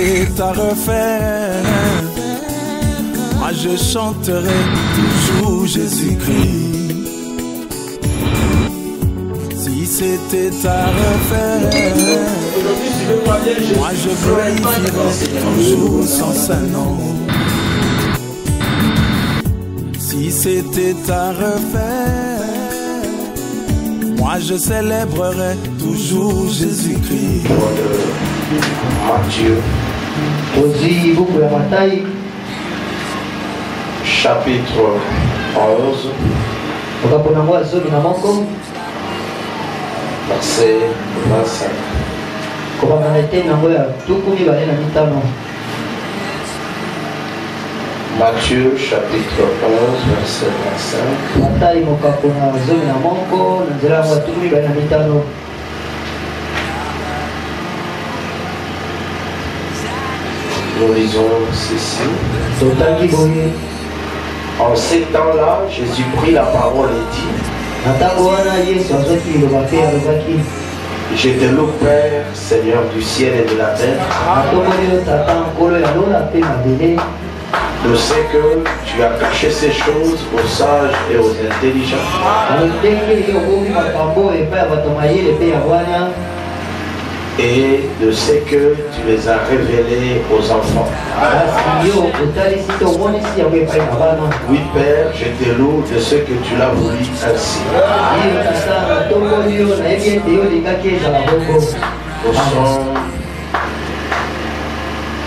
c'est à refaire, moi je chanterai toujours Jésus-Christ. Si c'était à refaire, moi je glorifierai toujours son Saint-Nom. Si c'était à refaire, moi je célébrerai toujours Jésus-Christ. Matthieu, chapitre 11, verset 25. Matthieu chapitre 11 verset 25. Nous lisons ceci. En ces temps-là, Jésus prit la parole et dit: Je te loue, Père, Seigneur du ciel et de la terre. Je sais que tu as caché ces choses aux sages et aux intelligents. Et je sais que tu les as révélés aux enfants. Oui, Père, je te loue de ce que tu l'as voulu ainsi. Nous sommes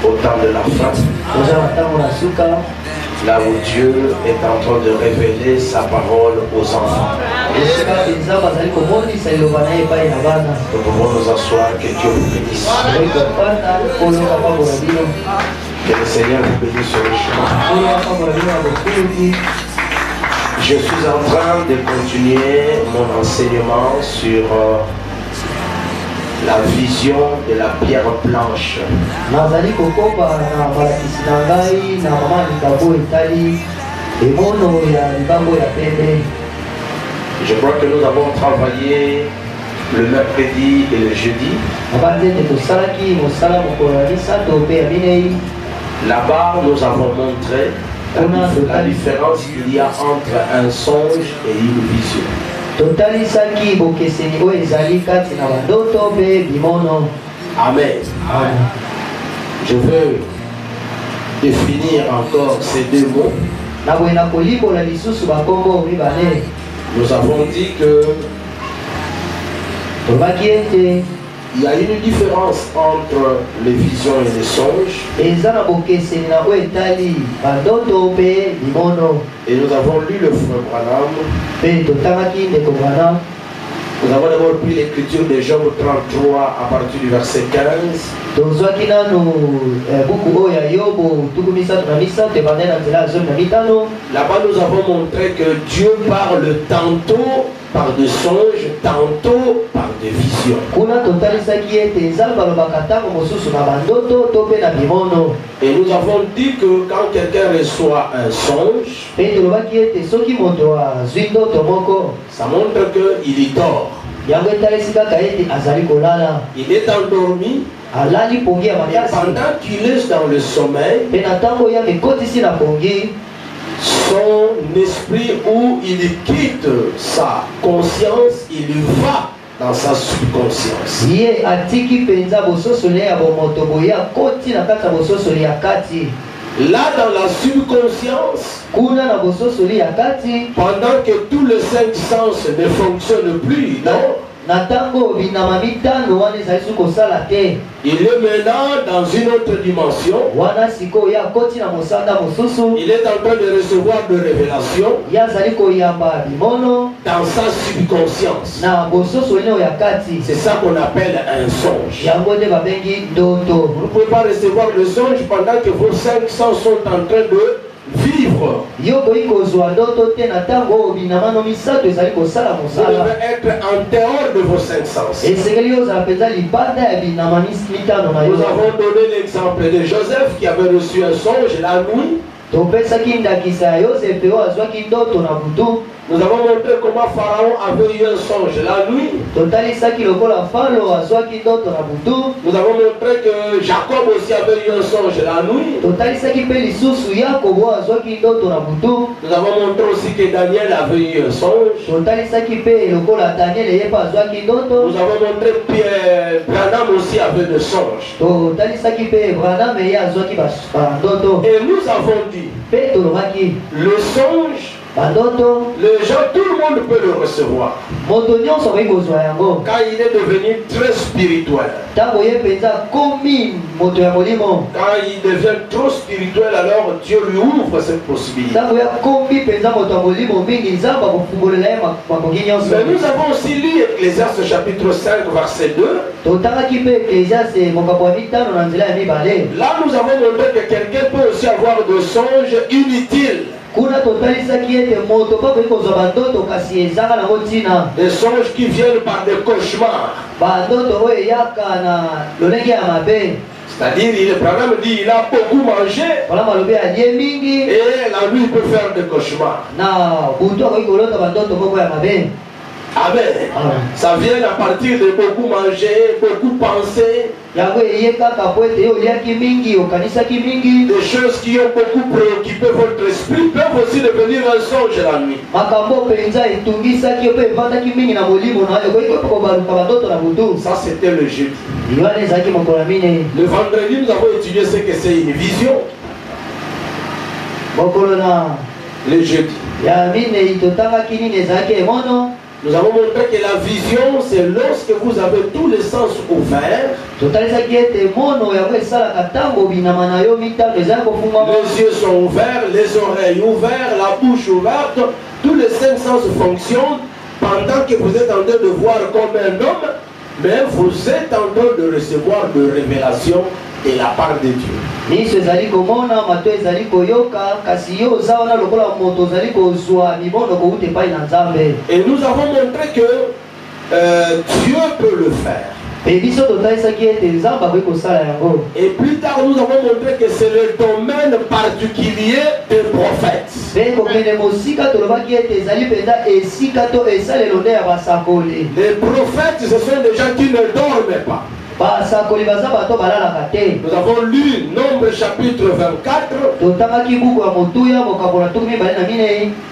au temps de la fin, là où Dieu est en train de révéler sa parole aux enfants. Nous pouvons nous asseoir, que Dieu vous bénisse. Que le Seigneur vous bénisse sur le chemin. Je suis en train de continuer mon enseignement sur la vision de la pierre blanche. Je crois que nous avons travaillé le mercredi et le jeudi. Là-bas, nous avons montré la différence qu'il y a entre un songe et une vision. Amen. Je veux définir encore ces deux mots. Nous avons dit que il y a une différence entre les visions et les songes. Et nous avons lu le frère Branham. Nous avons d'abord pris l'écriture de Job 33 à partir du verset 15. Là-bas, nous avons montré que Dieu parle tantôt par des songes, tantôt par des visions. Et nous avons dit que quand quelqu'un reçoit un songe, ça montre qu'il dort. Il est endormi. Et pendant qu'il est dans le sommeil, son esprit, où il quitte sa conscience, il va dans sa subconscience. Là, dans la subconscience, pendant que tous les cinq sens ne fonctionnent plus, non? Il est maintenant dans une autre dimension. Il est en train de recevoir des révélations dans sa subconscience. C'est ça qu'on appelle un songe. Vous ne pouvez pas recevoir le songe pendant que vos cinq sens sont en train de vivre. Vous devez être en dehors de vos cinq sens. Nous avons donné l'exemple de Joseph qui avait reçu un songe la nuit. Nous avons montré comment Pharaon avait eu un songe la nuit. Nous avons montré que Jacob aussi avait eu un songe la nuit. Nous avons montré aussi que Daniel avait eu un songe. Nous avons montré que Branham aussi avait des songes. Et nous avons dit, le songe, les gens, tout le monde peut le recevoir. Quand il est devenu très spirituel. Quand il devient trop spirituel, alors Dieu lui ouvre cette possibilité. Mais nous avons aussi lu Ecclésiaste chapitre 5 verset 2. Là nous avons montré que quelqu'un peut aussi avoir des songes inutiles. Des songes qui viennent par des cauchemars. C'est-à-dire, le programme dit il a beaucoup mangé et la nuit il peut faire des cauchemars. Amen. Ça vient à partir de beaucoup manger, beaucoup penser. Des choses qui ont beaucoup préoccupé votre esprit peuvent aussi devenir un songe la nuit. Ça c'était le jeudi. Le vendredi nous avons étudié ce que c'est une vision. Le jeudi. Nous avons montré que la vision, c'est lorsque vous avez tous les sens ouverts. Les yeux sont ouverts, les oreilles ouvertes, la bouche ouverte. Tous les 5 sens fonctionnent pendant que vous êtes en train de voir comme un homme, mais vous êtes en train de recevoir de révélations de la part de Dieu. Et nous avons montré que Dieu peut le faire. Et plus tard nous avons montré que c'est le domaine particulier des prophètes. Les prophètes, ce sont des gens qui ne dorment pas. Nous avons lu Nombre chapitre 24.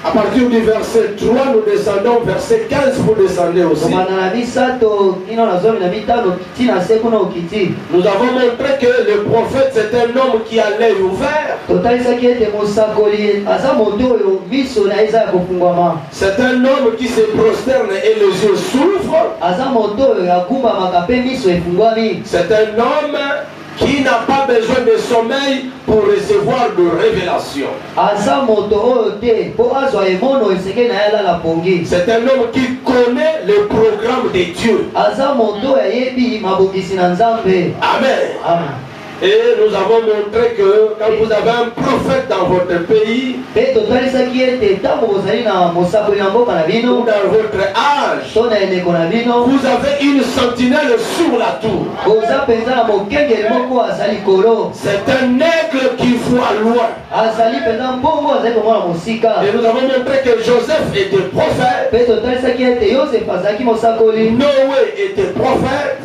À partir du verset 3, nous descendons, verset 15, vous descendez aussi. Nous avons montré que le prophète c'est un homme qui a l'œil ouvert. C'est un homme qui se prosterne et les yeux s'ouvrent. C'est un homme qui n'a pas besoin de sommeil pour recevoir de révélations. C'est un homme qui connaît le programme de Dieu. Amen. Et nous avons montré que quand vous avez un prophète dans votre pays, ou dans votre âge, vous avez une sentinelle sur la tour. C'est un aigle qui voit loin. Et nous avons montré que Joseph était prophète. Noé était prophète.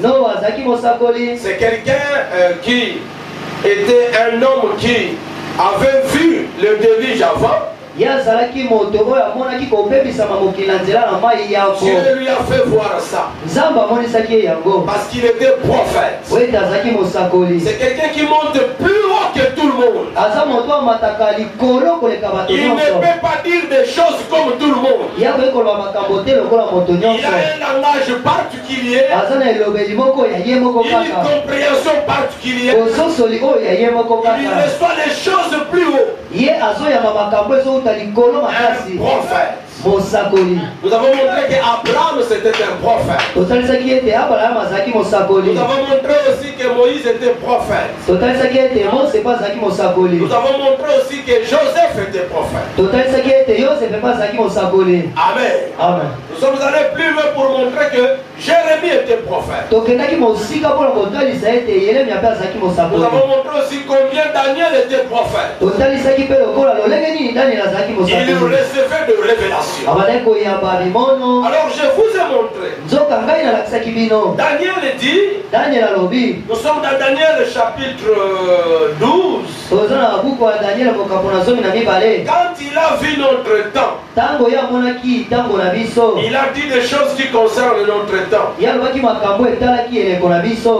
C'est quelqu'un qui était un homme qui avait vu le déluge avant. Dieu lui a fait voir ça. Parce qu'il était prophète. C'est quelqu'un qui monte plus haut que tout le monde. Il ne peut pas dire des choses comme tout le monde. Il a un langage particulier. Une compréhension particulière. Il reçoit les choses plus haut. Un prophète. Nous avons montré qu'Abraham c'était un prophète. Nous avons montré aussi que Moïse était prophète. Nous avons montré aussi que Joseph était prophète. Amen. Nous sommes allés plus loin pour montrer que Jérémie était prophète. Nous avons montré aussi combien Daniel était prophète. Il recevait de révélations. révélation. Alors je vous ai montré. Daniel dit, nous sommes dans Daniel chapitre 12. Quand il a vu notre temps, il a dit des choses qui concernent notre temps.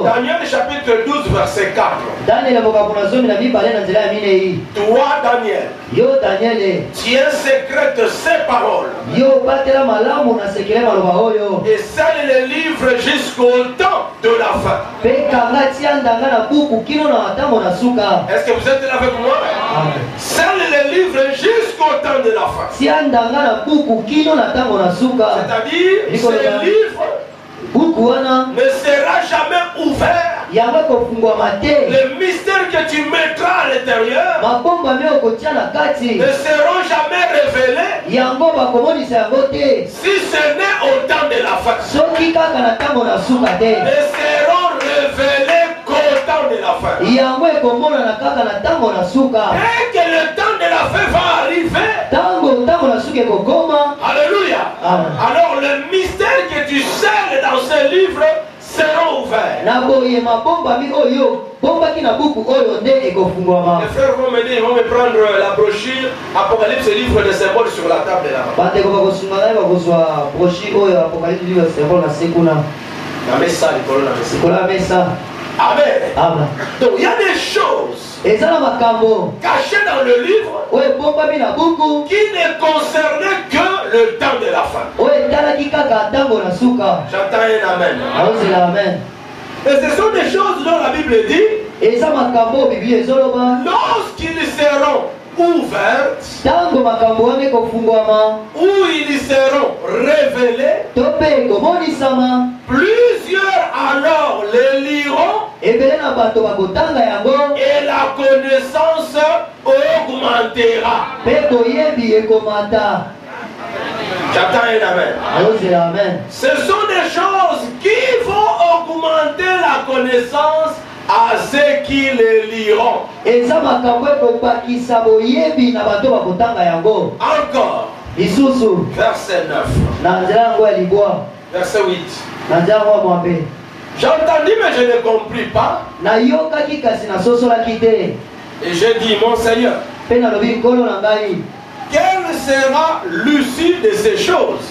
Daniel chapitre 12 verset 4. Toi Daniel, tiens secrète ces paroles et scelle les livres jusqu'au temps de la fin. Est-ce que vous êtes là avec moi? Scelle les livres jusqu'au temps de la fin. C'est-à-dire, ces livres ne sera jamais ouvert. Les mystères que tu mettras à l'intérieur ne seront jamais révélés si ce n'est au temps de la fin. Ne seront révélés qu'au temps de la fin. Et que le temps de la fin va arriver. Alléluia. Alors le mystère que tu scelles dans ce livre seront ouverts. Les frères vont m'aider, ils vont me prendre la brochure Apocalypse, livre de symboles sur la table là-bas. Amen. Donc il y a des choses cachées dans le livre qui ne concernaient que le temps de la fin. J'entends un amen. Et ce sont des choses dont la Bible dit, lorsqu'ils seront ouvertes, où ils seront révélés, plusieurs alors les liront et la connaissance augmentera. J'attends un amen. Ce sont des choses qui vont augmenter la connaissance à ceux qui les liront. Encore. Verset 9. Verset 8. J'ai entendu mais je ne compris pas. Et j'ai dit, mon Seigneur, quelle sera l'issue de ces choses?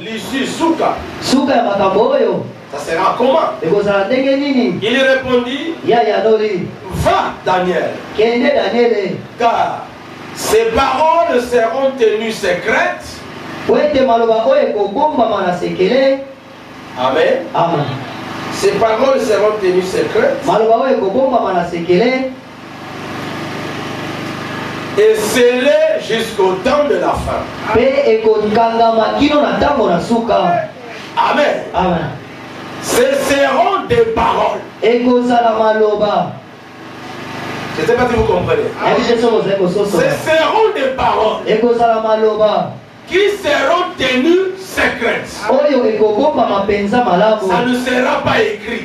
L'issue souka. Ça sera comment? Il répondit, va Daniel, car ces paroles seront tenues secrètes. Amen. Ces paroles seront tenues secrètes et scellées jusqu'au temps de la fin. Amen. Ce seront des paroles. Je ne sais pas si vous comprenez. Ce seront des paroles qui seront tenues secrètes. Ça ne sera pas écrit.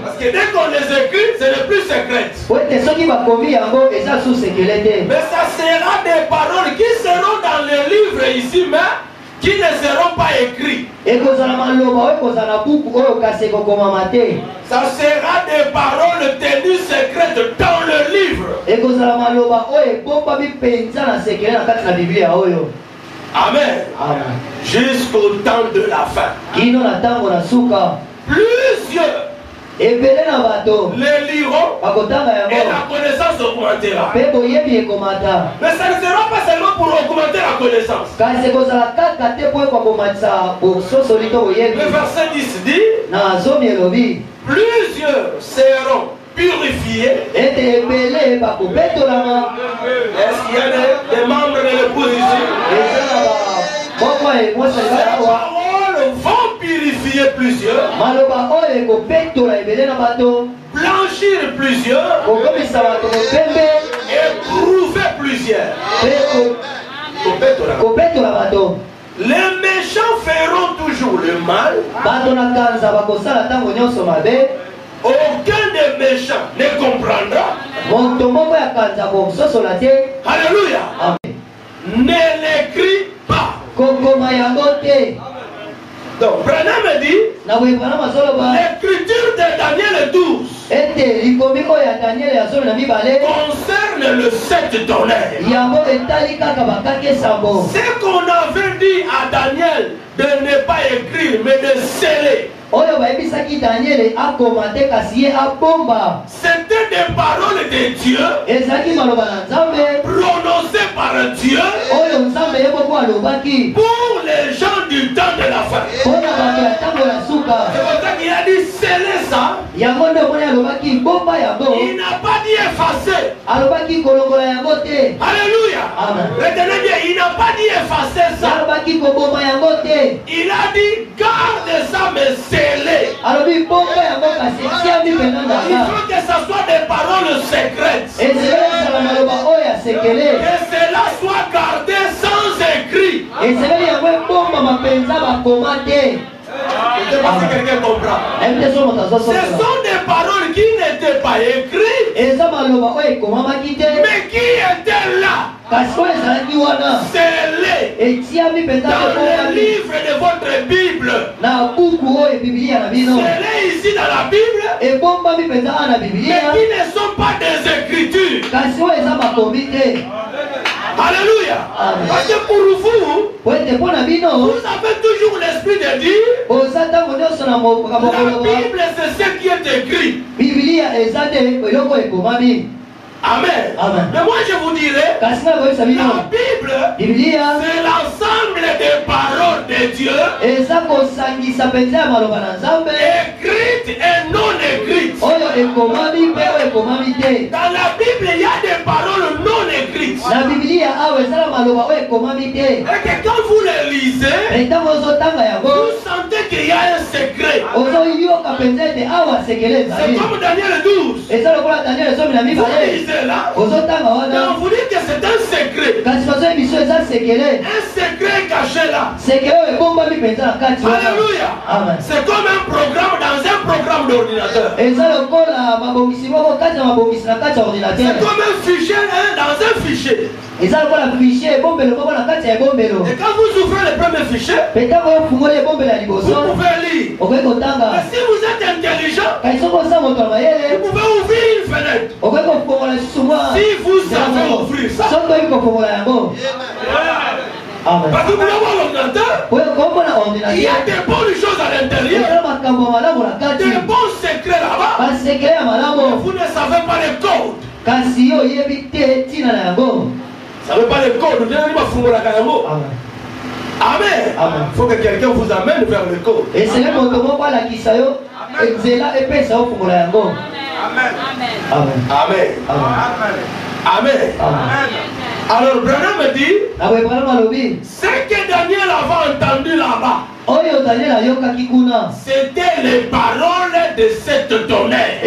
Parce que dès qu'on les écrit, ce n'est plus secrète. Mais ça sera des paroles qui seront dans le livre ici, mais qui ne seront pas écrits. Ça sera des paroles tenues secrètes dans le livre. Amen. Jusqu'au temps de la fin. Plusieurs les liront et la connaissance augmentera. Mais ça ne sera pas seulement pour augmenter la connaissance. Le verset 10 dit, plusieurs seront purifiés. Est-ce qu'il y a des membres de l'épouse ici? Les paroles vont purifier plusieurs, blanchir plusieurs, éprouver plusieurs. Les méchants feront toujours le mal. Aucun des méchants ne comprendra. Alléluia. Amen. Ne l'écris pas. Donc, Branham me dit, l'écriture de Daniel 12 concerne le 7 tonnerres. Ce qu'on avait dit à Daniel de ne pas écrire, mais de sceller. C'était des paroles de Dieu prononcées par Dieu pour les gens du temps de la fin. C'est pour ça qu'il a dit sceller ça. Il n'a pas dit effacer. Alléluia. Retenez bien, il n'a pas dit effacer ça. Il a dit garde ça mais scellé. Il faut que ça soit des paroles secrètes. Que cela soit gardé sans écrit. Je ne sais pas si quelqu'un comprend. Ce sont des paroles qui n'étaient pas écrites, mais qui étaient là. Scellées dans le livre de votre Bible. Scellées ici dans la Bible, mais qui ne sont pas des écritures. Alléluia. Parce que pour vous, vous avez toujours l'esprit de dire la Bible c'est ce qui est écrit. Amen. Mais moi je vous dirais, la Bible c'est l'ensemble des paroles de Dieu écrites et non écrites. Dans la Bible il y a des paroles non écrites. Et que quand vous les lisez, vous sentez qu'il y a un secret. C'est comme Daniel 12. Vous lisez là, on vous dit que c'est un secret. Un secret caché là. Alléluia. C'est comme un programme dans un programme d'ordinateur. C'est comme un fichier dans un fichier. Et quand vous ouvrez le premier fichier, vous pouvez lire. Mais si vous êtes intelligent, vous pouvez ouvrir une fenêtre. Si vous savez ouvrir ça. Parce que vous voulez voir l'ordinateur, il y a des bonnes choses à l'intérieur, des bons secrets là-bas, mais vous ne savez pas les codes. Vous ne savez pas les codes, vous n'avez pas fumé la caramo. Amen. Il faut que quelqu'un vous amène vers le code. Amen. Amen. Amen. Alors Branham me dit, ce que Daniel avait entendu là-bas, c'était les paroles de cette tonnerre.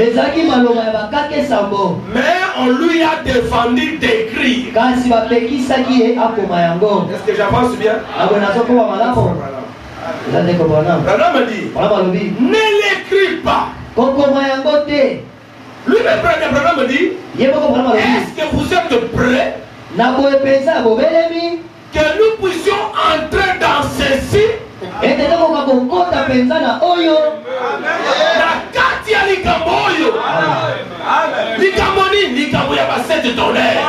Mais on lui a défendu d'écrire. Est-ce que j'avance bien? Branham me dit, ne l'écris pas. Lui-même Branham me dit, est-ce que vous êtes prêts que nous puissions entrer dans ceci? La Katia Likamboyo. Likamoni, Likamboya va cette tonnerre.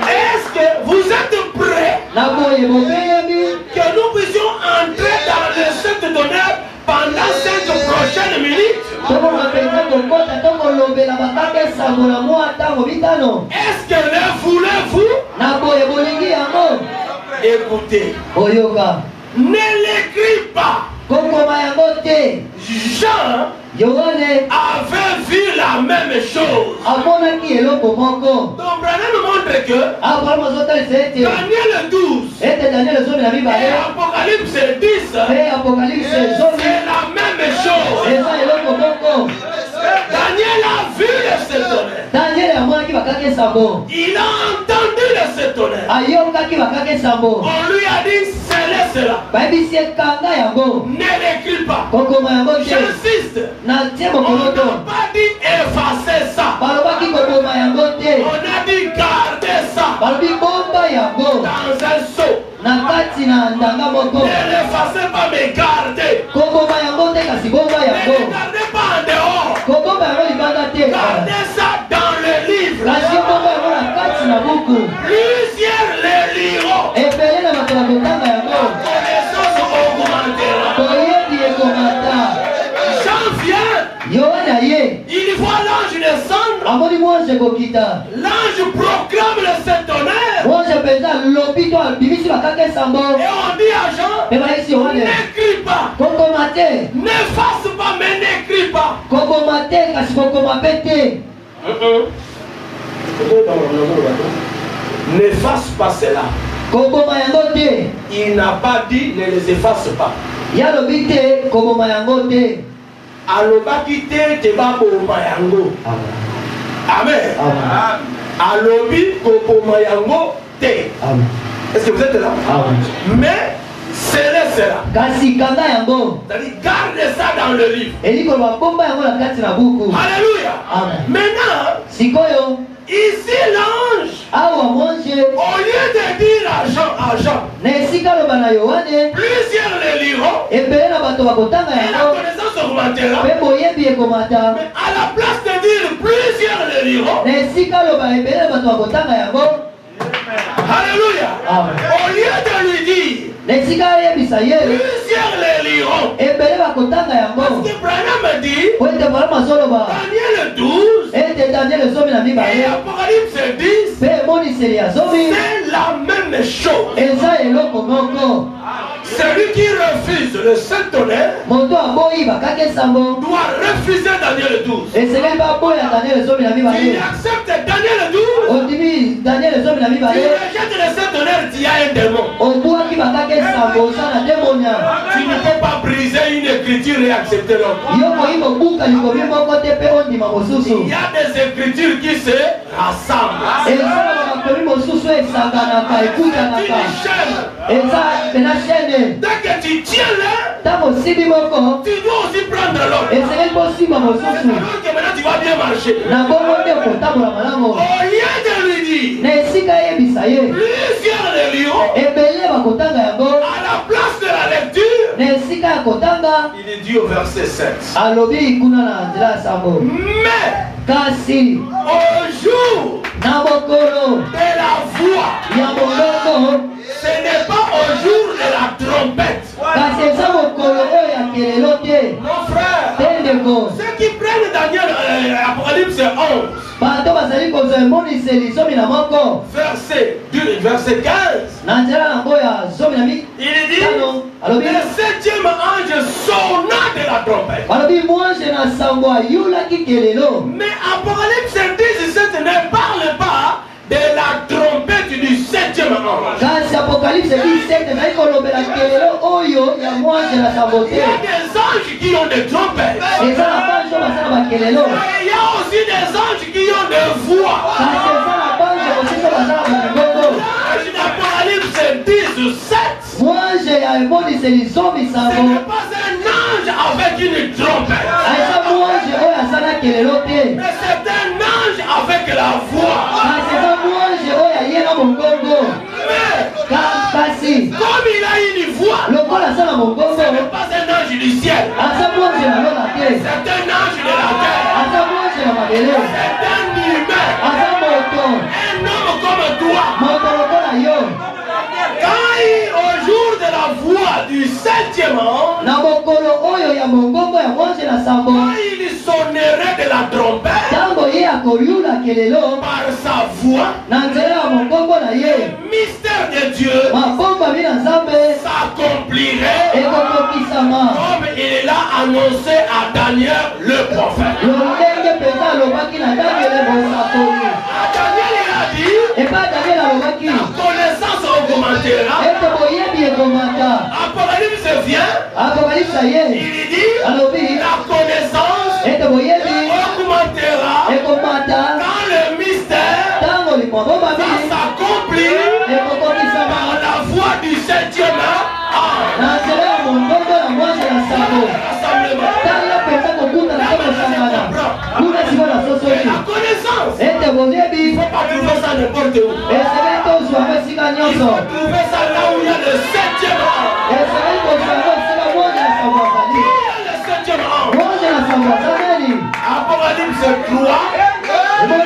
Est-ce que vous êtes prêts que nous puissions entrer dans le 7 tonnerre pendant 5 prochaines minutes? Est-ce que le voulez-vous? Écoutez. Ne l'écris pas. Jean avait vu la même chose. Donc Branham montre que Daniel 12 et Apocalypse 10 c'est la même chose. Daniel a vu le 7 tonnerres. Il a entendu le 7 tonnerres. On lui a dit scellez cela. Ne l'écris pas. J'insiste. On n'a pas dit effacer ça. dans un seau. Ne l'effacez pas, mais gardez. Ne gardez pas en dehors. Gardez ça dans le livre. Plusieurs les liront. La connaissance augmentera. Jean vient. Il voit l'ange descendre. L'ange proclame le Saint-Tonnerre. Et on dit à Jean, n'écris pas. N'efface pas, mais n'écris pas. N'efface pas cela. Il n'a pas dit ne les efface pas. Alobaki te baboma yango. Amen. Alobi koboma yango te. Est-ce que vous êtes là? Mais c'est cela. C'est-à-dire garde ça dans le livre. Alléluia. Maintenant, ici l'ange, au lieu de dire à Jean, plusieurs les liront et la connaissance augmentera. Mais à la place de dire plusieurs les liront, alléluia. Au lieu de lui dire plusieurs les liront, parce que Branham dit Daniel 12 et Apocalypse 10, c'est la même chose. Celui qui refuse le Saint-Tonnerre doit refuser Daniel 12. Si il accepte Daniel 12, tu rejettes le Saint-Tonnerre, tu as un démon. Tu ne peux pas briser une écriture et accepter l'autre. Il y a des écritures qui se rassemblent. Dès que tu tiens là, tu dois aussi prendre l'autre. Alors que maintenant tu vas bien marcher. Au lieu de lui dire plusieurs les lions, à la place de la lecture, il est dit au verset 7. Mais au jour de la voix, ce n'est pas au jour de la trompette. Mon frère, ceux qui prennent Daniel Apocalypse 11, verset 15, il dit le septième ange sonna de la trompette. Mais Apocalypse 17 ne parle pas de la trompette du septième ange. Il y a des anges qui ont des trompettes. Et il y a aussi des anges qui ont des voix. L'ange d'Apocalypse 17, ce n'est pas un ange avec une trompette, mais c'est un ange avec la voix. Mais comme il a une voix, ce n'est pas un ange du ciel, c'est un ange de la terre, c'est un humain, un homme comme toi. Quand au jour de la voix du septième ange, quand il sonnerait de la trompette par sa voix, le mystère de Dieu s'accomplirait comme il l'a annoncé à Daniel le prophète. À Daniel il a dit la connaissance augmentera. Apocalypse vient, il dit la connaissance augmentera quand le mystère va s'accomplir par la voix du septième ange. La connaissance, il ne faut pas trouver ça n'importe où. trouver ça là où il y a le 7e ange. Le 7e ange. Apocalypse 3. Le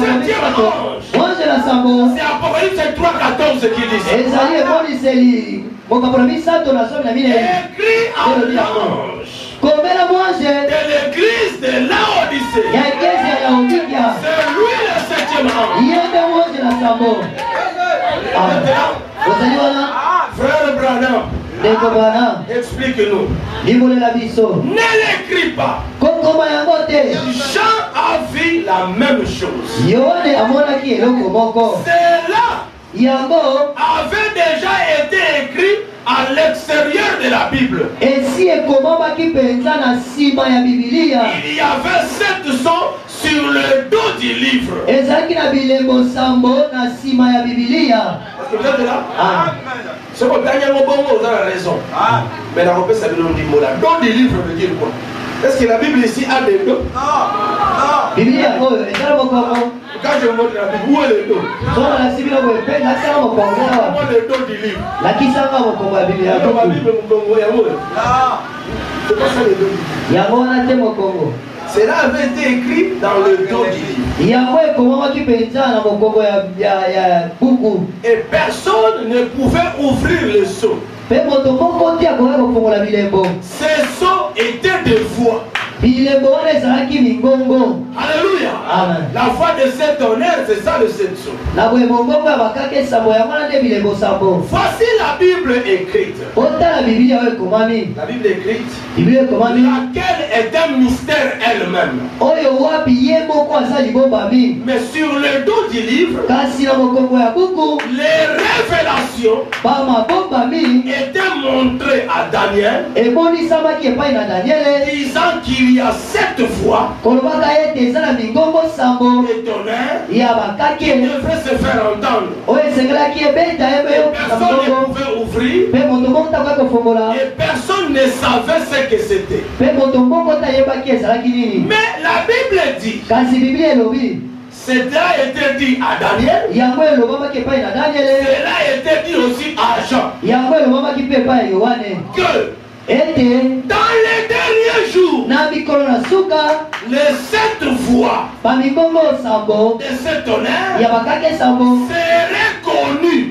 7e ange. C'est Apocalypse 3, 14 qui dit ça. Écrit en l'ange de l'église de Laodicée. C'est lui le 7e ange. Frère Branham, explique-nous. Ne l'écris pas. Jean a vu la même chose. Cela avait déjà été écrit à l'extérieur de la Bible. Il y avait 7 sons sur le dos du livre. Est-ce que vous êtes là? C'est bon, dernièrement, vous avez raison. Mais la repère, ça veut dire le dos du livre veut dire quoi? Est-ce que la Bible ici a des dos? Non. Quand je montre la Bible, où est le dos? Où est le dos du livre? La Bible, c'est pas ça le dos du livre. Cela avait été écrit dans le dos du livre. Et personne ne pouvait ouvrir le sceau. Ces sceaux étaient des voix. Alléluia. Amen. La voix de cet honneur, c'est ça le 7 sceaux. Voici la Bible écrite. La Bible écrite, laquelle est un mystère elle-même. Mais sur le dos du livre, les révélations étaient montrées à Daniel, disant qu'il y a 7 voix et tonnerres qui devraient se faire entendre. Personne ne pouvait ouvrir et personne ne savait ce que c'était. Mais la Bible dit, cela a été dit à Daniel, cela a été dit aussi à Jean, que dans les derniers jours, les 7 voix de cet honneur seraient connues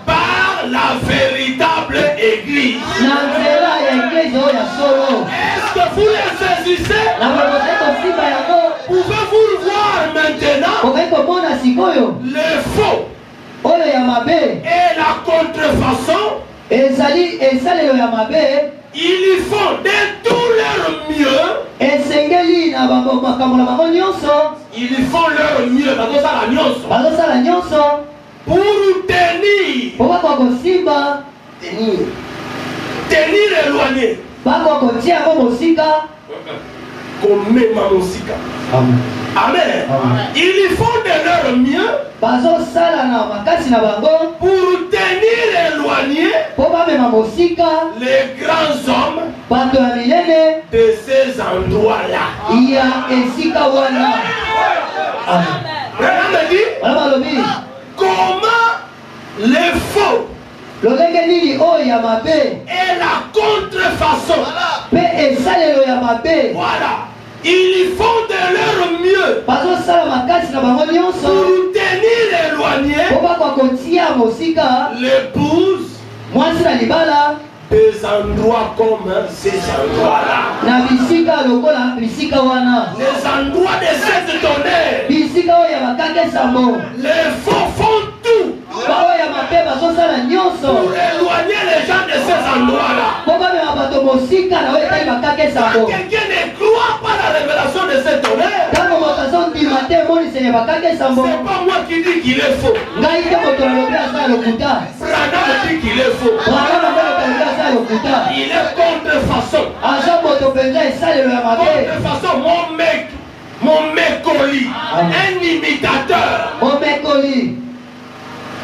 par la véritable église. Est-ce que vous les saisissez? Pouvez-vous voir maintenant le faux et la contrefaçon? Ils font de tout leur mieux. Ils font leur mieux pour tenir éloigné. Amen. Ils font de leur mieux pour tenir éloigné les grands hommes de ces endroits-là. Comment les faux et la contrefaçon, voilà, ils font de leur mieux pour tenir éloigné l'épouse des endroits comme ces endroits-là. Les endroits de cette tonnerre. Les faux font tout pour éloigner les gens de ces endroits-là. Quand quelqu'un ne croit pas la révélation de cette tonnerre, c'est pas moi qui dis qu'il est faux. Branham dit qu'il est faux. Il est contrefaçon. Contrefaçon, mon mécoli, un imitateur.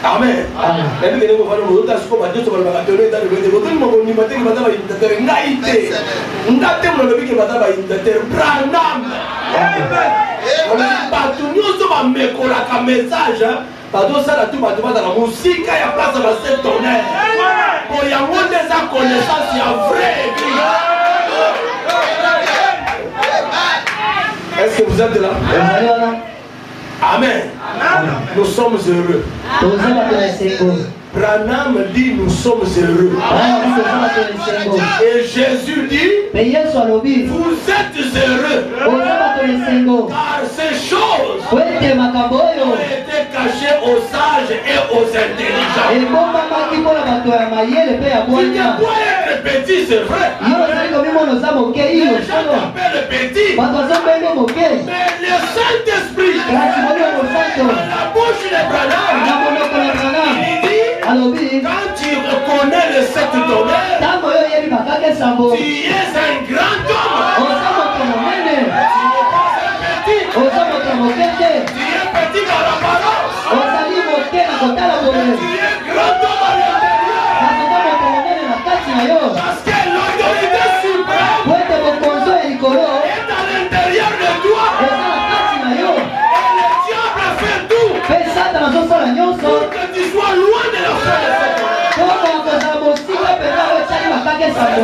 Amen. Pardon, ça, la tout va dans la musique, il y a place dans cette tonnerre. Pour y avoir des connaissances, il y a vrai église. Est-ce que vous êtes là? Amen. Amen. Nous sommes heureux. Branham dit nous sommes heureux. Et Jésus dit vous êtes heureux. Car ces choses ont été cachées aux sages et aux intelligents. Tu ne peux être petit, c'est vrai. Les gens t'appellent petit. Mais le Saint-Esprit, dans la bouche de Branham, il dit quand tu reconnais le sept tonnerres, tu es un grand homme. Tu n'es pas un petit. Tu es petit dans la parole. Tu es grand homme à l'intérieur. Parce que l'autorité suprême est à l'intérieur de toi. Et le diable fait tout pour que tu sois loin de la foi de Satan. Ce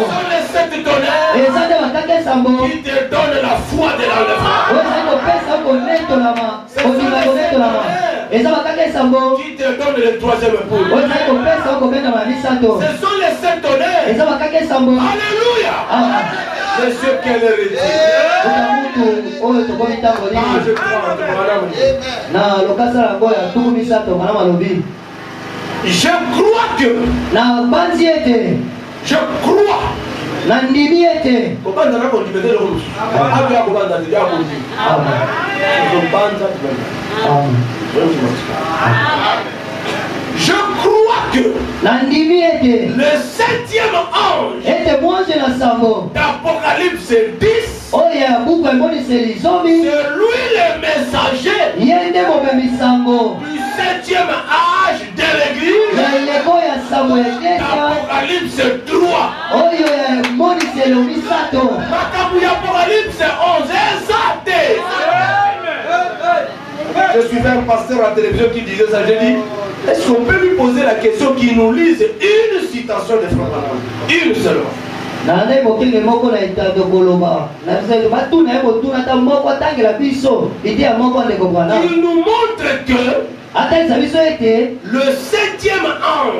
sont les sept tonnerres qui te donnent la foi de l'enlèvement. Qui te donnent le troisième époux. Ce sont les sept tonnerres. Alléluia. Monsieur, quelle hérésie. Je crois que je crois. Je crois que le septième ange d'Apocalypse 10, c'est lui le messager du septième âge de l'église d'Apocalypse 3. Apocalypse 11, je suivais un pasteur à la télévision qui disait ça. J'ai dit, est-ce qu'on peut lui poser la question qu'il nous lise une citation de Frère Branham? Une seulement. Il nous montre que le septième ange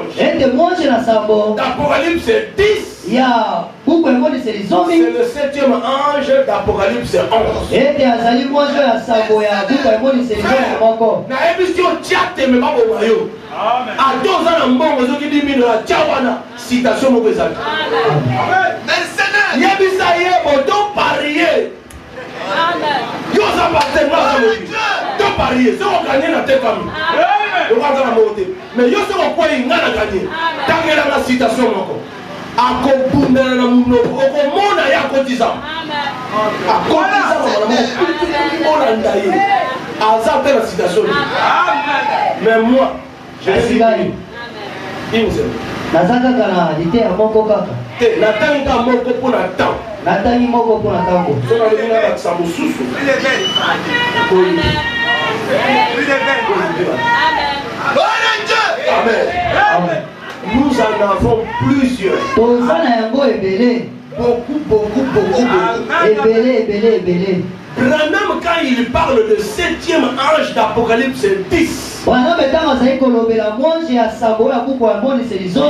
d'Apocalypse 10, c'est le septième ange d'Apocalypse 11. Mais yo soko kwa ingana gagné. Tangela la citation moko. Akobunda na munoko okomona ya kotiza. Akotiza mona ndaye. Azate la citation. Mais moi, je suis Amen. Nazaka kana dite ya moko kaka. Te natanga moko pona temps. Natangi moko pona tango. Sona lina ba samususu. Amen. Amen. Nous en avons plusieurs. Beaucoup. Branham, quand il parle de septième ange d'Apocalypse 10,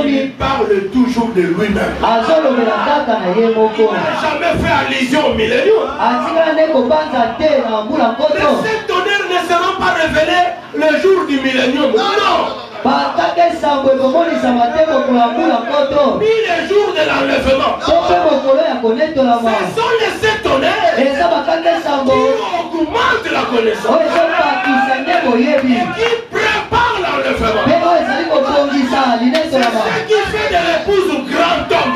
il parle toujours de lui-même. Il n'a jamais fait allusion au millénium. Les sept tonnerres ne seront pas révélés le jour du millénium. Non. Ni les jours de l'enlèvement. Ce sont les sept tonnerres qui augmentent la connaissance et qui préparent l'enlèvement. C'est ce qui fait de l'épouse grand homme.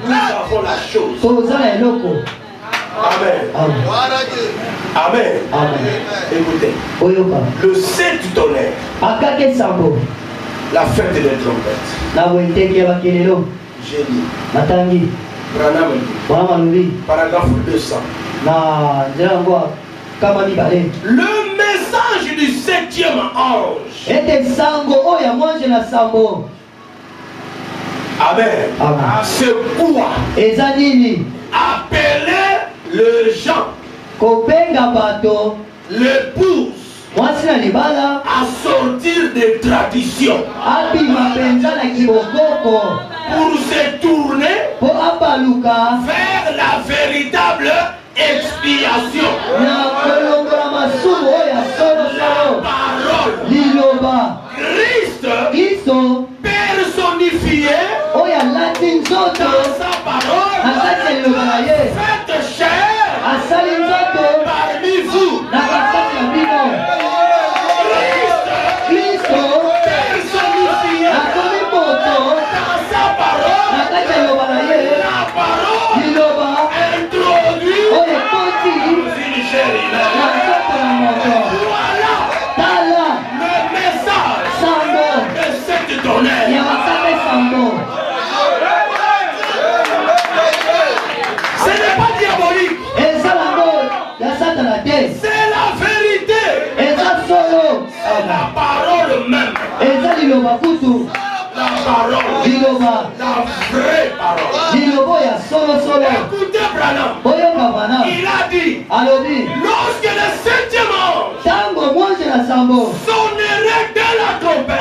Nous avons la chose. Amen. Amen. Écoutez. Le 7 tonnerre. La fête des trompettes. J'ai dit. Branham dit. Paragraphe 200. Le message du 7e ange. Amen. C'est quoi? Appeler le gens, l'épouse, à sortir des traditions pour se tourner vers la véritable expiation. La parole. Christ personnifié dans sa parole. Faites chair parmi vous. Christ personnifié dans sa parole. La parole introduit une chair humaine. Voilà le message de cette donnée. Ce n'est pas diabolique. C'est la vérité. C'est la parole même. La parole. La vraie parole. Écoutez Branham. Il a dit, lorsque le 7e ange sonnerait de la trompette,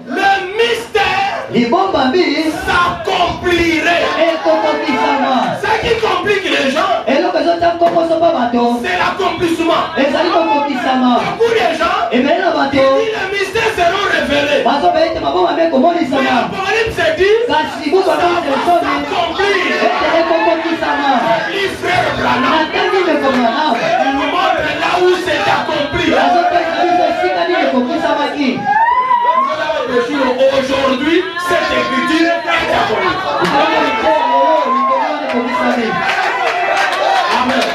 le mystère s'accomplirait. Ce qui complique les gens, c'est l'accomplissement. Beaucoup de gens, ils disent les mystères seront révélés. Mais Apocalypse dit, ça s'accomplit. Les frères Branham, ils nous montrent là où c'est accompli. Aujourd'hui, cette écriture est accomplie. Amen.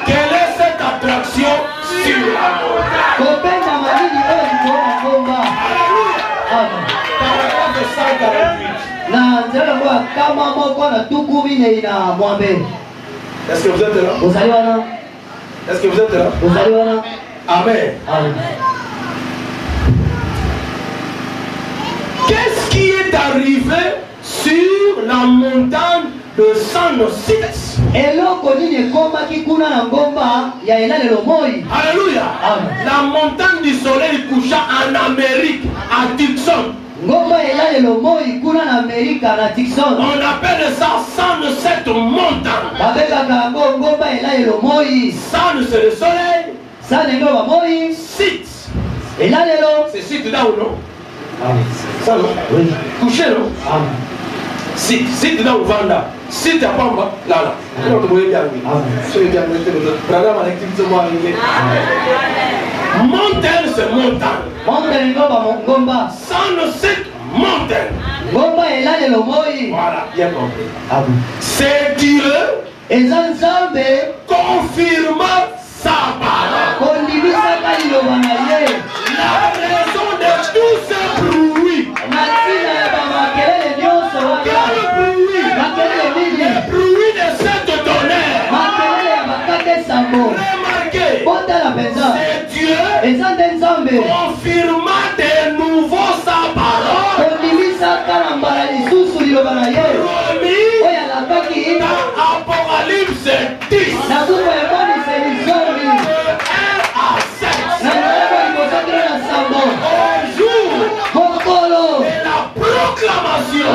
Quelle est cette attraction sur la montagne? Paragraphe 148. Est-ce que vous êtes là? Est-ce que vous êtes là? Amen. Qu'est-ce qui est arrivé sur la montagne de San Osiris? Alléluia. La montagne du soleil couchant en Amérique, à Tucson. On appelle ça San, cette montagne. San, c'est le soleil. Site. C'est site là ou non? Ça non? Couché non? Site là ou Vanda? Site à Pamba? Là. Montagne, c'est montagne. San, c'est montagne. Voilà, bien compris. C'est Dieu confirmant sa parole. La raison de tout ce bruit. Quel bruit? Le bruit de cette tonnerre. Remarquez, c'est Dieu confirmant de nouveau sa parole. Promis dans Apocalypse 10. Proclamation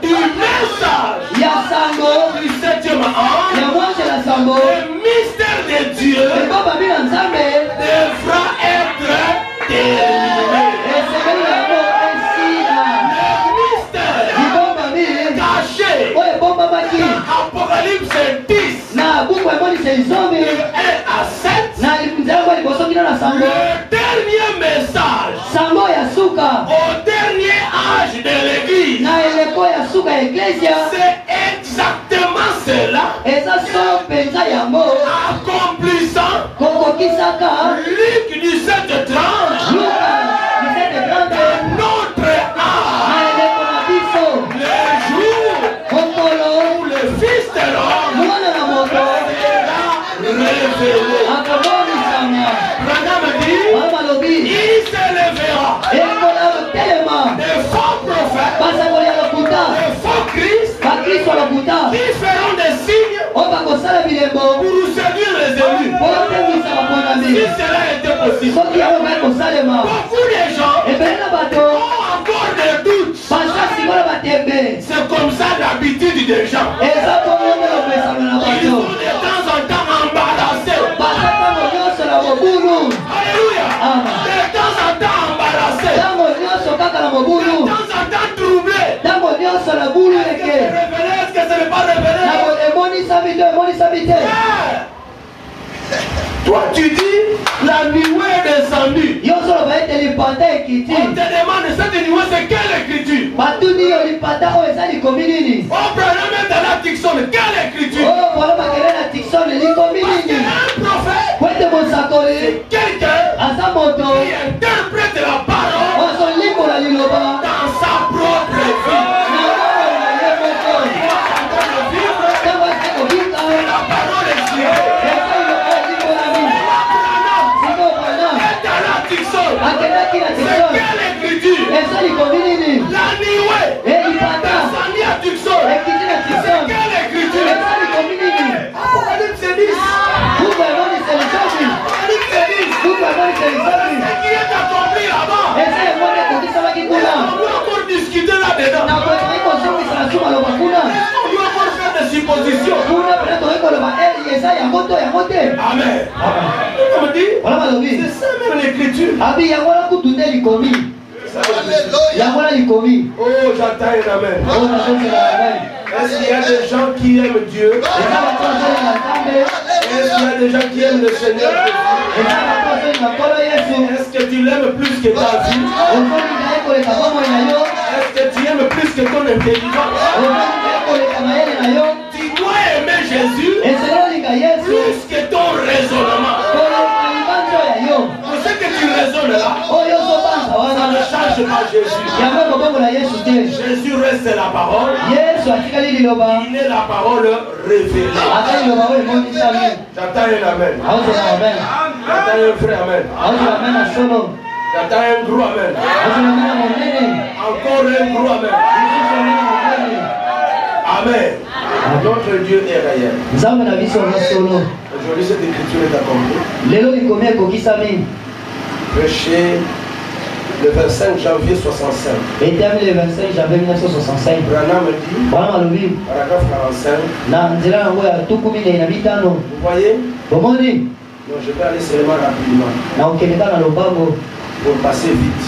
du message du 7e ange, le mystère de Dieu devra être terminé. Le mystère caché dans Apocalypse 10 et à 7, le dernier message au dernier âge de l'église, c'est exactement cela, accomplissant Luc 18 aussi. Beaucoup de gens ont encore des doutes. C'est comme ça l'habitude des gens. Ils sont de temps en temps embarrassés. Alléluia. De temps en temps embarrassés. De temps en temps troublés. Est-ce que ce n'est pas révélé? Toi tu dis la nuée est descendue. On te demande cette nuée c'est quelle écriture? On prend même dans la Tixon, quelle écriture? Parce qu'un prophète c'est quelqu'un qui interprète la parole dans sa propre vie. La parole est tirée. C'est quelle écriture? La nuée descendue à Tucson. C'est quelle écriture? Apocalypse 10. C'est ce qui est accompli là-bas. On doit encore discuter là-dedans. On doit encore faire des suppositions. Amen. On dit, c'est ça même l'écriture. Oh, j'attends un amen. Est-ce qu'il y a des gens qui aiment Dieu? Est-ce qu'il y a des gens qui aiment le Seigneur? Est-ce que tu l'aimes plus que ta vie? Est-ce que tu aimes plus que ton intelligence? Tu dois aimer Jésus plus que ton raisonnement. Pour ce que tu raisonnes là, ça ne change pas Jésus. Jésus reste la parole. Il est la parole révélée. J'attends un amen. J'attends un frère amen. J'attends un gros amen. Encore un gros amen. Amen. Notre Dieu est réel. Aujourd'hui, cette écriture est accomplie. Prêché le 25 janvier 65. Et terminé le 25 janvier 1965. Branham dit, paragraphe 45. Vous voyez? Non, je vais aller seulement rapidement. Pour passer vite.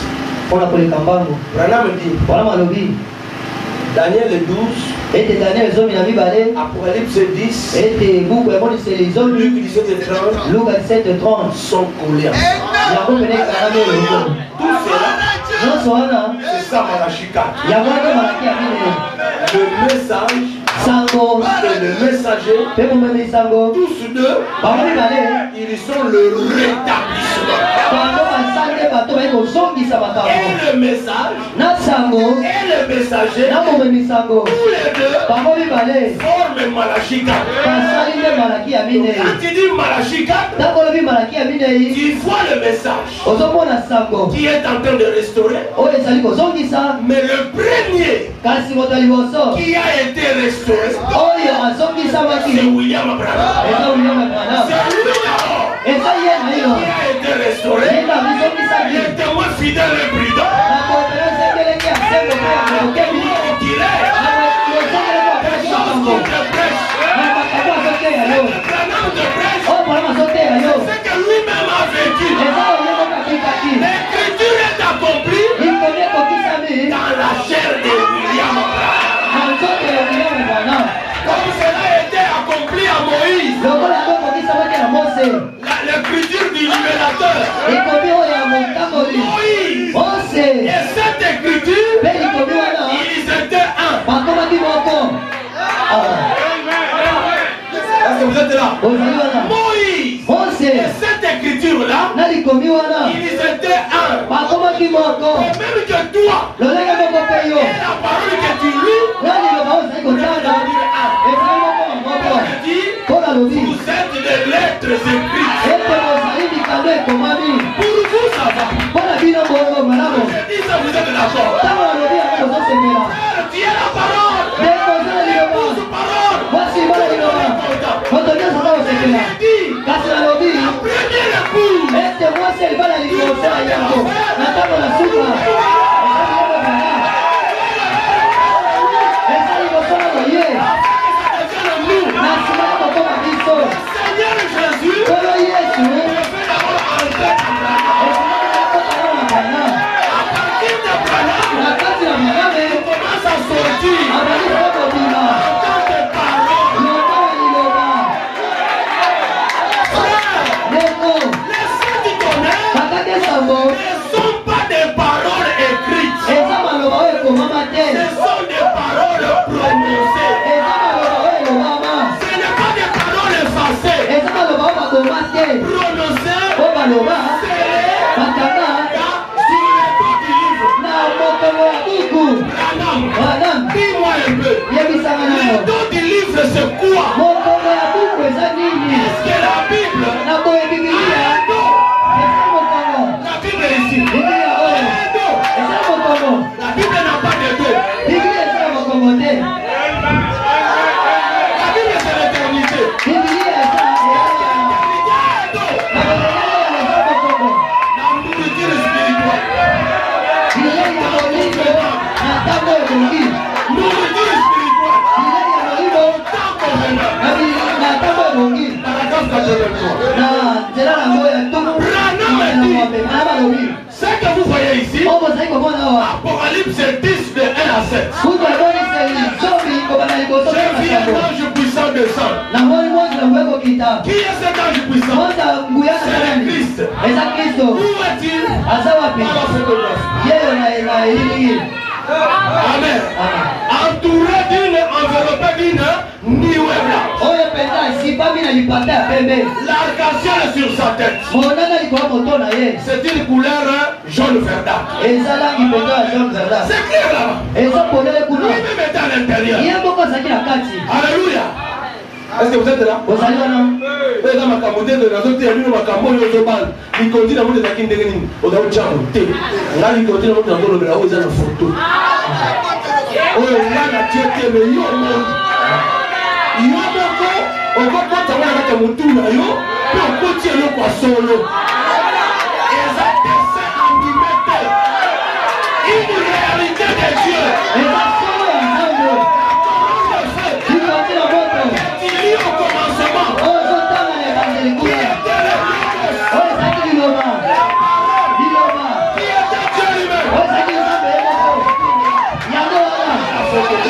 Branham dit, Daniel 12, Apocalypse 10, Luc 17:30 sont collés ensemble. Tout cela, c'est ça Malachi 4. Le message et le messager, tous deux, ils sont le rétablissement. Et le message et le messager, tous les deux forment Malachi 4. Quand tu dis Malachi 4, tu vois le message qui est en train de restaurer. Mais le premier qui a été restauré, c'est William Branham. C'est lui qui a été restauré. Il était moins fidèle et prudent. Qu'il est. Des choses qu'on te prêche. C'est que lui-même a vécu. L'écriture est accomplie dans la chair de William Branham. Comme cela a été accompli à Moïse. L'écriture du libérateur. Moïse. Et cette écriture, ils étaient un. Est-ce que vous êtes là? Moïse. Et cette écriture-là, ils étaient un. Et même que toi, et la parole que tu lis, vous êtes des lettres écrites. Pour vous, ça va. Je dis ça, vous êtes d'accord. Tu es la parole. L'épouse parole. La première épouse. Loba, Makana, na Mokomo Abuku, Madame, dis-moi un peu. Yabisangana, Le dos du livre, c'est quoi? Mokomo Abuku, Zanini, Est-ce que la Bible na Boe Biblia, a un dos? Esa Mokomo, La Bible est ici. Biblia Elle a Oyo, un dos. Esa Mokomo, La Bible n'a pas de dos. Biblia Esa Mokomo te, La Bible, c'est l'éternité. Biblia Esa, L'éternité a un dos. na Biblia Esa Mokomo, La nourriture spirituelle. Biblia ya Molimo, na Tambo Ebongi, Nourriture spirituelle. Biblia ya Molimo, Tant qu'on verra. na Tambo Ebongi, Paragraphe 83. na nzela nango ya tuku, na balobi, Ce que vous voyez ici, oyo bozali komona awa, Apocalypse 10 de 1 à 7. kutu emonisi zomi kobanda liboso J'ai vu un masango, ange puissant descendre. namoni mozi na nguya ekokita, Qui est cet ange puissant? mozi ya nguya C'est nasalani, le Christ. eza Kristo, Où est-il? aza wapi, Dans la photographie. yeyo na elilingi, Amen. Entouré d'une, enveloppé d'une nuée blanche. oyo mpenza asipami na lipata ya pembe, L'arc-en-ciel sur sa tête. monana likolo moto na ye, C'est une couleur jaune verdâtre. eza langi mpenza ya jaune verda, C'est clair là-bas. eza polele kuna, Lui-même est à l'intérieur. ye moko azalaki na kati, Alléluia. Est-ce que vous êtes là? ozali wana, Eza makambo te de nazo te bino makambo oyo ozobala likoti na moto ezalaki ndenge nini ozaocamo te nga likoti na moto nakolobela oyo eza na foto oyo nga na tie te me yo moko okokota ngo na kati ya motu na yo mpe okoti eloko ya solo eza dessin animé te une réalité de Dieu eza solo ya nzambe, likoti na moto, qui lit au commencement oyo ozotanga na evanjeli qui kuna, était le Logos, oyo ezalaki liloba, liloba, qui était Dieu lui-même. oyo ezalaki nzambe ye moko, yango wana,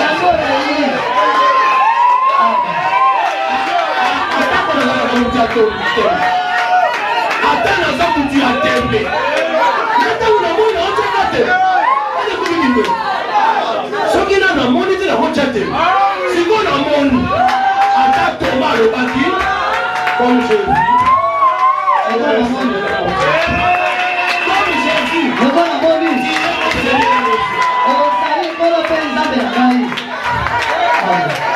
yango na elili, ata naza kutu ya tembe nata unamoni naotaka te anekomikipe soki na namoni te nakotya te siko namoni ata toma alobaki comme jésus yango namoni, comme jésus yango namoni, ozali nkolo mpe nzambe na ngai,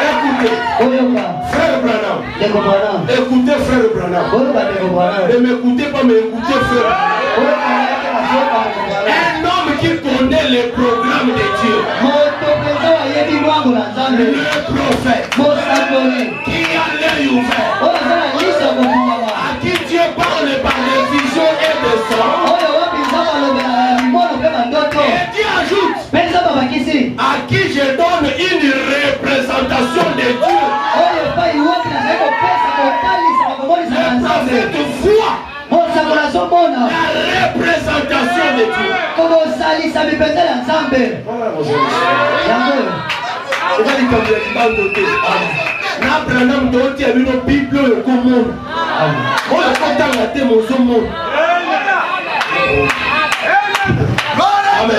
écoutez oyoka, frère Branham ndeko Branham, écoutez frère Branham oyoka ndeko Branham, ne m'écoutez pas mais écoutez frère oyoka yake na soka ndeko Branham, un homme qui connaît les programmes de Dieu moto mpenza wayebi lwango na nzambe, le prophète mosakoli, qui a l'œil ouvert oyo aza na liso ya kofungama, à qui Dieu parle par des visions et des sons oyo wapi nzambe alobelaka na mimono mpe bandoto, et Dieu ajoute mpe nzambe abakisi, à qui je donne une représentation de Dieu oyo epai wapi nazali kopesa kotalisa bakomonisa na le nzambe, prophète voit mosakoli azomona la représentation de Dieu kokosalisa mipenza ya nzambe, yango oyo eza likambo ya libando te na Branham tooti ya bino bible oyo komona oyo kotanga te mozomona amen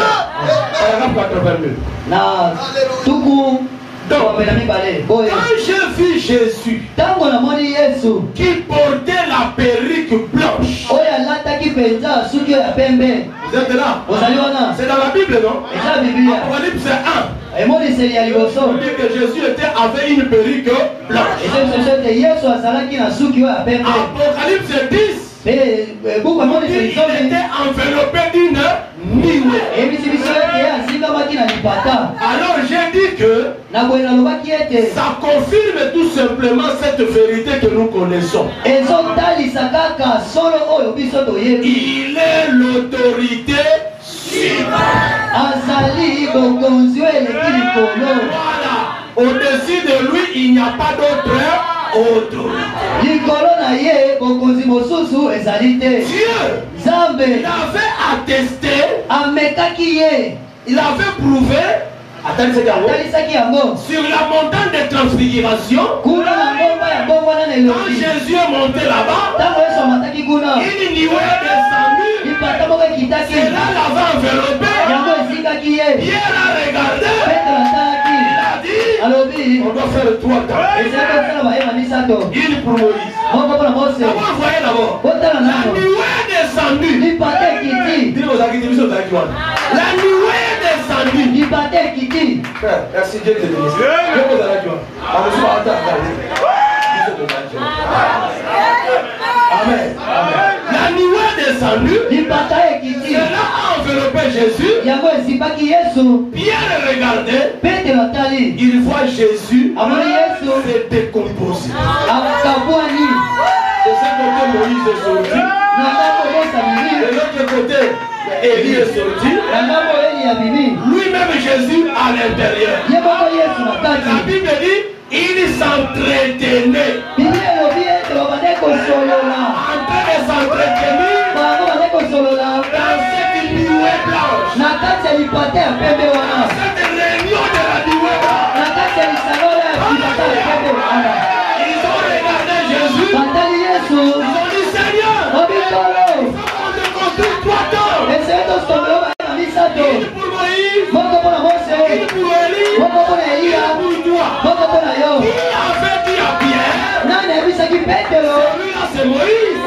paragraphe 82 na tuku wapenda mibale boye, quand j'ai vu Jésus ntango namoni Yesu qui portait la perruque blanche. oyo alataki mpenza suki oyo ya pembe, Vous êtes là? ozali wana, C'est dans la Bible, non? eza na Biblia, Apocalypse 1. emoniseli ya liboso, On dit que Jésus avait une perruque blanche. eza biso ete Yesu azalaki na suki oyo ya pembe, Apocalypse 10. mpe buku Il emoniseli zomi était enveloppé d'une nuée. eyebisi biso ete ye azingamaki na lipata, Alors j'ai dit que na boye nalobaki ete ça confirme tout simplement cette vérité que nous connaissons. ezotalisa kaka solo oyo biso toyebi, Il est l'autorité suprême. azali bokonzi oyo eleki likolo, Voilà. Au-dessus de lui, il n'y a pas d'autre autorité. likolo na ye bokonzi mosusu ezali te, Dieu, nzambe il avait attesté, amekaki ye, il avait prouvé, attendez, atalisaki yango sur la montagne de transfiguration, kuna na ngomba ya bongo wana na quand elongi, Jésus est monté là-bas, ntango Yesu amataki kuna, une nuée est descendue, lipata moko ekitaki, cela l'avait enveloppé. yango ezingaki ye, Pierre a regardé, Petro atalaki, il a dit, alobi on doit faire 3 temps. ezalaki kosala bahema misato, Une pour Moïse. moko mpona Mose, D'abord, voyez d'abord. botala La nano nuée de descendue. La nuée descendue. Frère, merci Dieu te bénisse. Amen. La nuée descendue. Elle a enveloppé Jésus. Pierre regardait. Il voit Jésus se décomposer. De ce côté, Moïse est sorti. De l'autre côté, Élie est sorti. Lui-même Jésus à l'intérieur. La Bible dit, il s'entretenait. En train de s'entretenir dans cette nuée blanche. Dans cette réunion de la nuée blanche. Ils ont regardé Jésus. Ils ont dit Seigneur, on te construit 3 temps. Une pour Moïse, une pour Élie, une pour toi. Qui a fait dire à Pierre? Celui-là c'est Moïse.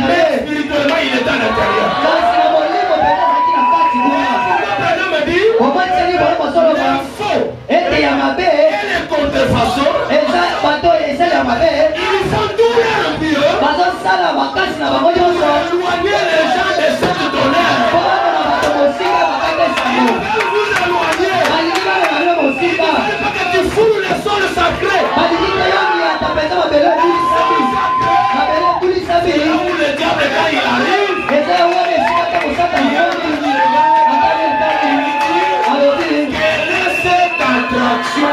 Mais spirituellement il est à l'intérieur. Et les contrefaçons, ils font tout leur mieux pour éloigner les gens de cette tonnerre. Ils veulent vous éloigner. Parce que tu foules le sol sacré. C'est là où le diable, quand il arrive, quelle est cette attraction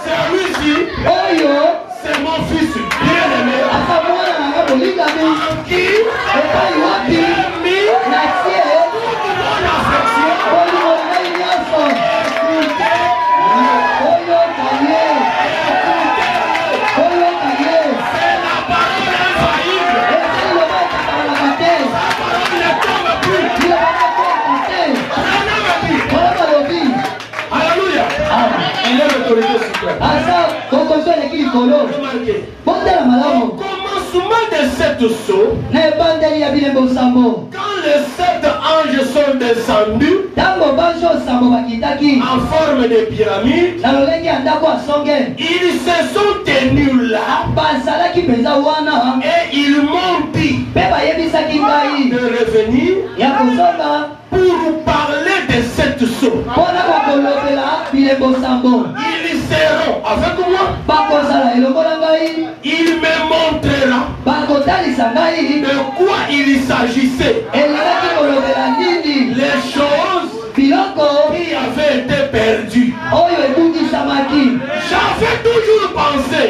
celui-ci, c'est mon fils bien-aimé, en qui j'ai mis toute mon affection. C'est la parole infaillible. Sa parole ne tombe plus. Alléluia. Il est l'autorité suprême. Au commencement de cette saut, quand les 7 anges sont descendus en forme de pyramide, ils se sont tenus là et ils m'ont dit de revenir pour parler de cette saut. Ils seront avec moi. Il me montrera de quoi il s'agissait. Les choses qui avaient été perdues. J'avais toujours pensé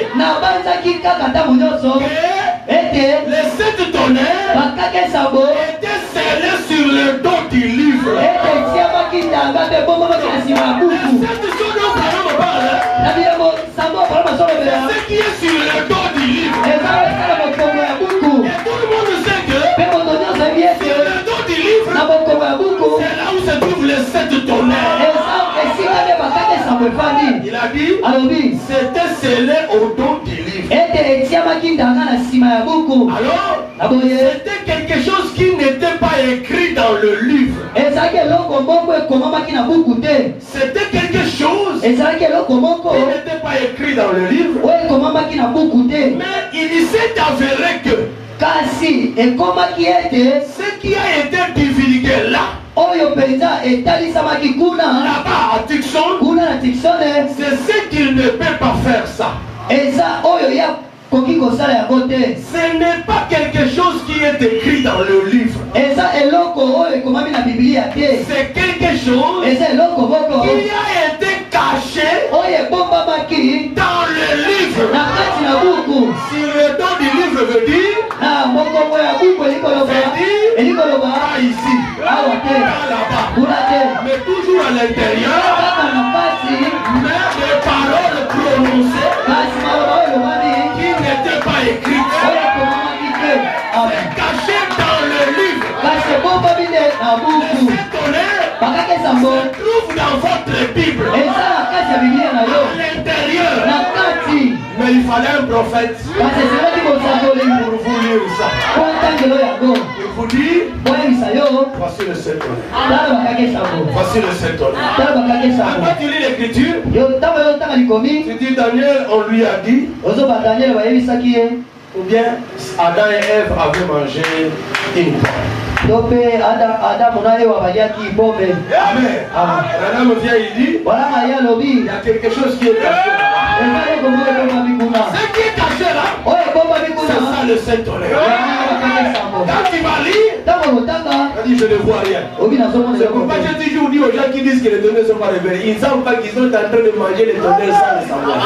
que les 7 tonnerres étaient scellés sur le dos du livre. Les 7 sont nos parents parlent. Ce qui est sur le dos du livre. Et tout le monde sait que sur le dos du livre, c'est là où se trouvent les 7 tonnerres. Il a dit, c'était scellé au dos du livre. Alors, c'était quelque chose qui n'était pas écrit dans le livre. C'était quelque chose qui n'était pas écrit dans le livre. Mais il s'est avéré que ce qui a été divulgué là, là-bas à Tucson, c'est ce qu'il ne peut pas faire ça. Ce n'est pas quelque chose qui est écrit dans le livre. C'est quelque chose qui a été caché dans le livre. Si le nom du livre veut dire, pas ici, pas là-bas, mais toujours à l'intérieur, mais des paroles prononcées qui n'étaient pas écrites. C'est caché dans le livre. Se trouve dans votre Bible. À l'intérieur. Mais il fallait un prophète pour vous lire ça. Il vous dit, voici le seul tonnerre. Voici le seul tonnerre. Quand tu lis l'écriture, tu dis Daniel, on lui a dit, ou bien Adam et Ève avaient mangé une pomme. Amen. Madame vient, il dit, il y a quelque chose qui est caché là. Ce qui est caché là, c'est ça le Saint-Tonnerre. Quand tu vas lire, tu dis je ne vois rien. C'est pourquoi j'ai toujours dit aux gens qui disent que les tonnerres ne sont pas révélés. Ils ne savent pas qu'ils sont en train de manger les tonnerres sans le savoir.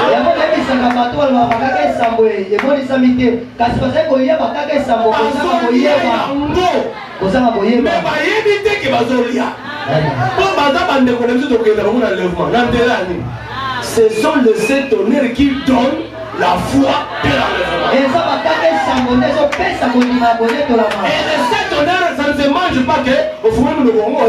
Ce sont les sept tonnerres qui donnent la foi de l'enlèvement. Et les sept tonnerres, ça ne se mange pas que au fond de l'enlèvement.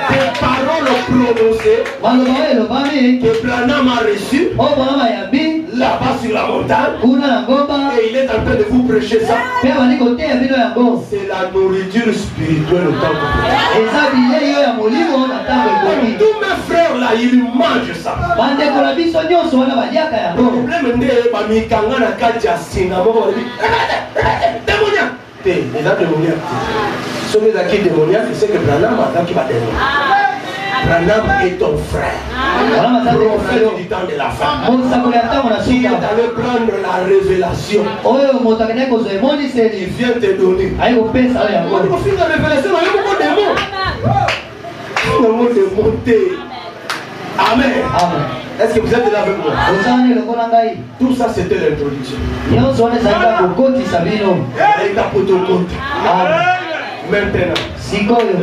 Des paroles prononcées que Branham a reçues là-bas sur la montagne, et il est en train de vous prêcher ça. C'est la nourriture spirituelle au temple. Tous mes frères là, ils mangent ça. Le problème est ce qui est démoniaque, c'est que Branham qui va démoniaque. Branham est ton frère. Prophète du temps de la fin. Qui est allé prendre la révélation. Il vient te donner. Au fil de la révélation, il y a beaucoup de mots. Le mot de monter. Amen. Est-ce que vous êtes là avec moi? Tout ça c'était l'introduction. Maintenant,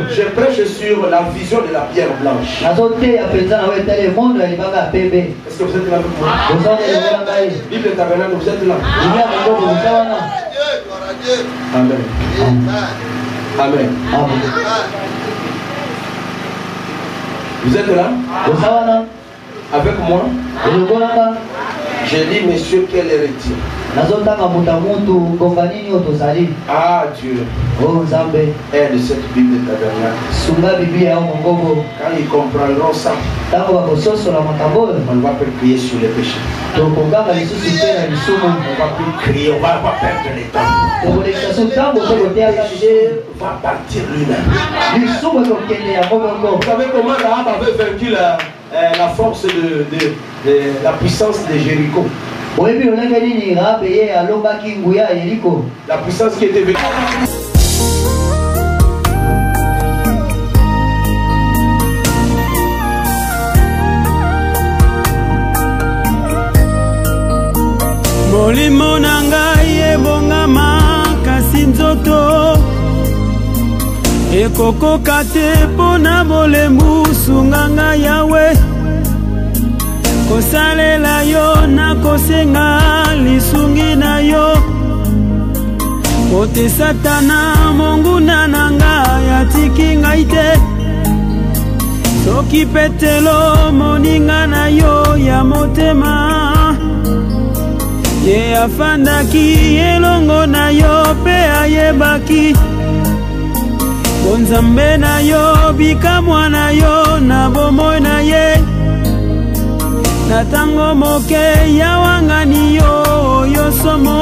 je prêche sur la vision de la pierre blanche. Est-ce que vous êtes là avec moi? Bible tabernacle, vous êtes là? Amen. Amen. Vous êtes là? Avec moi? J'ai dit, monsieur, quel héritier? Ah Dieu, aide cette Bible tabernacle. Quand ils comprendront ça, on ne va plus crier sur les péchés. On ne va plus crier, on ne va pas perdre les temps. Le péché va partir lui-même. Vous savez comment Rahab avait vaincu la force de la puissance de Jéricho? La puissance qui était venue. Molimo na ngai ebongama kasi nzoto ekokoka te mpona bolembu sunganga Yawe kosalela yo na kosenga lisungi na yo Mote satana monguna nanga yatiki ngai te. Soki petelo moninga na yo ya motema, ye afandaki elongo na yo pe ayebaki. Bonzambe na yo bikamwa na yo na bomoi na ye. Na tango moke ya wangani yo yo somo.